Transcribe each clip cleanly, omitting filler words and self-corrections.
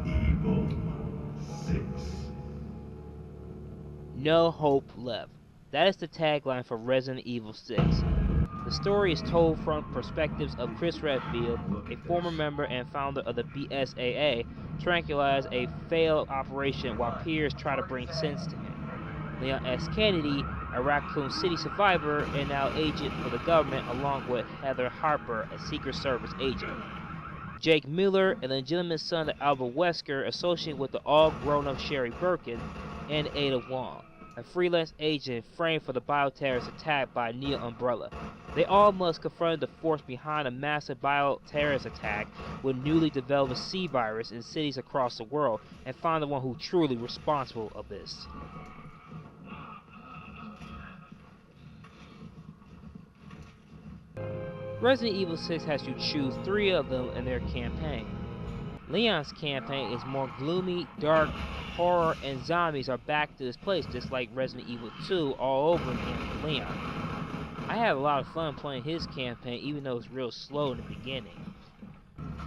Evil 6. No hope left. That is the tagline for Resident Evil 6. The story is told from perspectives of Chris Redfield, a former member and founder of the BSAA, tranquilized a failed operation while peers try to bring sense to him. Leon S. Kennedy, a Raccoon City survivor and now agent for the government, along with Heather Harper, a Secret Service agent. Jake Miller, an illegitimate son of Albert Wesker, associated with the all-grown-up Sherry Birkin, and Ada Wong, a freelance agent framed for the bioterrorist attack by Neo Umbrella. They all must confront the force behind a massive bioterrorist attack with newly developed C-virus in cities across the world and find the one who truly responsible of this. Resident Evil 6 has to choose 3 of them in their campaign. Leon's campaign is more gloomy, dark, horror, and zombies are back to this place just like Resident Evil 2 all over again for Leon. I had a lot of fun playing his campaign even though it's real slow in the beginning.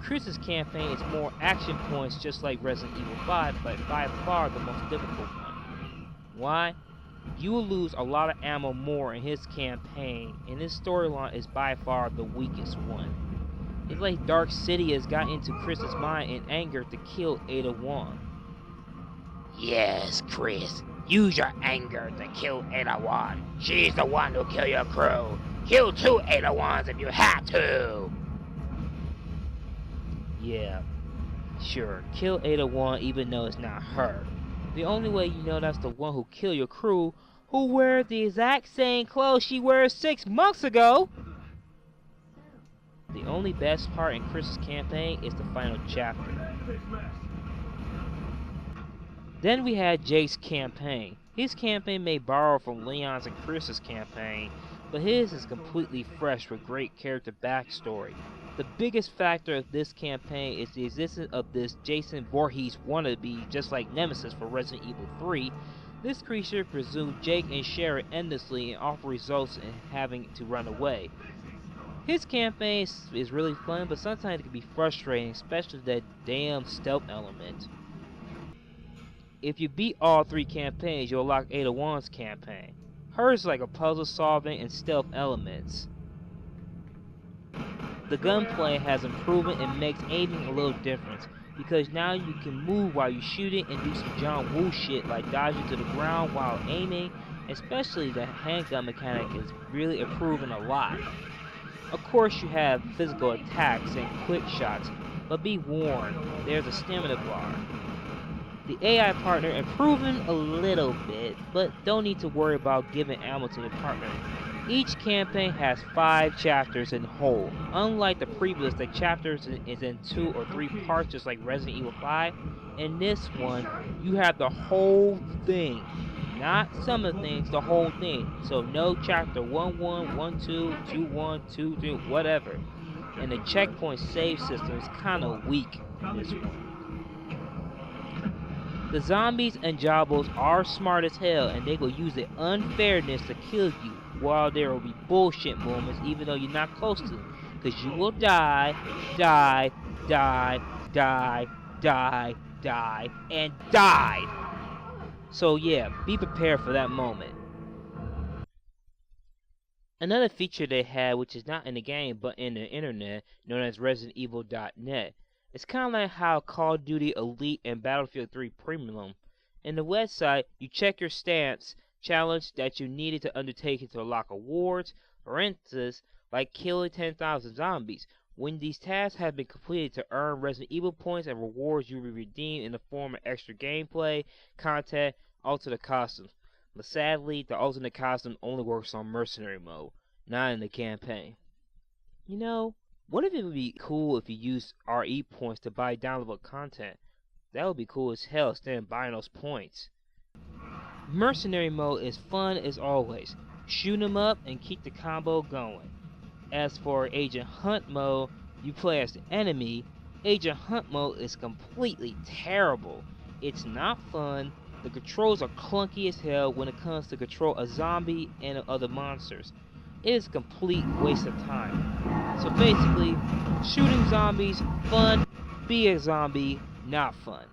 Chris's campaign is more action points just like Resident Evil 5, but by far the most difficult one. Why? You will lose a lot of ammo more in his campaign, and his storyline is by far the weakest one. It's like Dark City has got into Chris's mind in anger to kill Ada Wong. Yes, Chris. Use your anger to kill Ada Wong. She's the one who killed your crew. Kill 2 Ada Wongs if you have to. Yeah, sure, kill Ada Wong even though it's not her. The only way you know that's the one who killed your crew, who wears the exact same clothes she wears 6 months ago. The only best part in Chris's campaign is the final chapter. Then we had Jake's campaign. His campaign may borrow from Leon's and Chris's campaign, but his is completely fresh with great character backstory. The biggest factor of this campaign is the existence of this Jason Voorhees wannabe, just like Nemesis for Resident Evil 3. This creature pursues Jake and Sherry endlessly and often results in having to run away. His campaign is really fun, but sometimes it can be frustrating, especially that damn stealth element. If you beat all 3 campaigns, you'll unlock Ada Wong's campaign. Hers is like a puzzle solving and stealth elements. The gunplay has improvement and makes aiming a little different, because now you can move while you're shooting and do some John Woo shit like dodging to the ground while aiming, especially the handgun mechanic is really improving a lot. Of course you have physical attacks and quick shots, but be warned, there's a stamina bar. The AI partner improving a little bit, but don't need to worry about giving ammo to the partner. Each campaign has 5 chapters in whole. Unlike the previous, the chapters is in 2 or 3 parts just like Resident Evil 5. In this one, you have the whole thing. Not some of the things, the whole thing. So no chapter 1-1, 1-2, 2-1, 2-2, whatever. And the checkpoint save system is kinda weak in this one. The zombies and Jabos are smart as hell, and they will use the unfairness to kill you, while there will be bullshit moments even though you're not close to them. Because you will die, and die. So yeah, be prepared for that moment. Another feature they had, which is not in the game but in the internet, known as ResidentEvil.net. It's kind of like how Call of Duty Elite and Battlefield 3 Premium. In the website, you check your stance challenge that you needed to undertake to unlock awards, for instance, like killing 10,000 zombies. When these tasks have been completed to earn Resident Evil points and rewards, you will be redeemed in the form of extra gameplay, content, alternate costumes. But sadly, the alternate costume only works on mercenary mode, not in the campaign. You know, what if it would be cool if you used RE points to buy downloadable content? That would be cool as hell instead of buying those points. Mercenary mode is fun as always. Shoot 'em up and keep the combo going. As for Agent Hunt mode, you play as the enemy. Agent Hunt mode is completely terrible. It's not fun. The controls are clunky as hell when it comes to control a zombie and other monsters. It is a complete waste of time. So basically, shooting zombies, fun, be a zombie, not fun.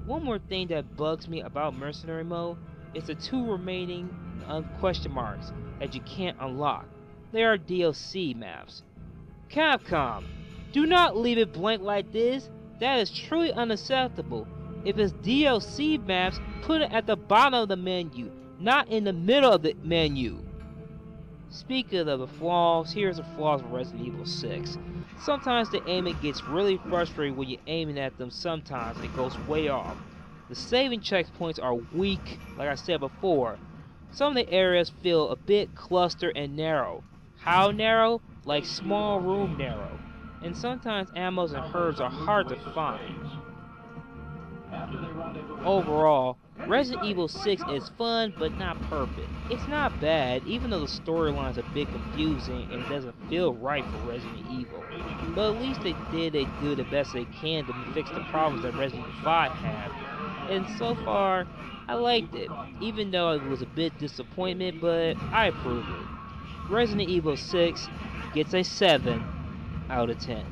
One more thing that bugs me about Mercenary Mode is the 2 remaining question marks that you can't unlock. They are DLC maps. Capcom, do not leave it blank like this. That is truly unacceptable. If it's DLC maps, put it at the bottom of the menu, not in the middle of the menu. Speaking of the flaws, here's the flaws of Resident Evil 6. Sometimes the aiming gets really frustrating when you're aiming at them, sometimes it goes way off. The saving checkpoints are weak, like I said before. Some of the areas feel a bit clustered and narrow. How narrow? Like small room narrow. And sometimes ammos and herbs are hard to find. Overall, Resident Evil 6 is fun but not perfect. It's not bad, even though the storyline's a bit confusing and doesn't feel right for Resident Evil. But at least they do the best they can to fix the problems that Resident Evil 5 had. And so far, I liked it, even though it was a bit disappointment, but I approve it. Resident Evil 6 gets a 7 out of 10.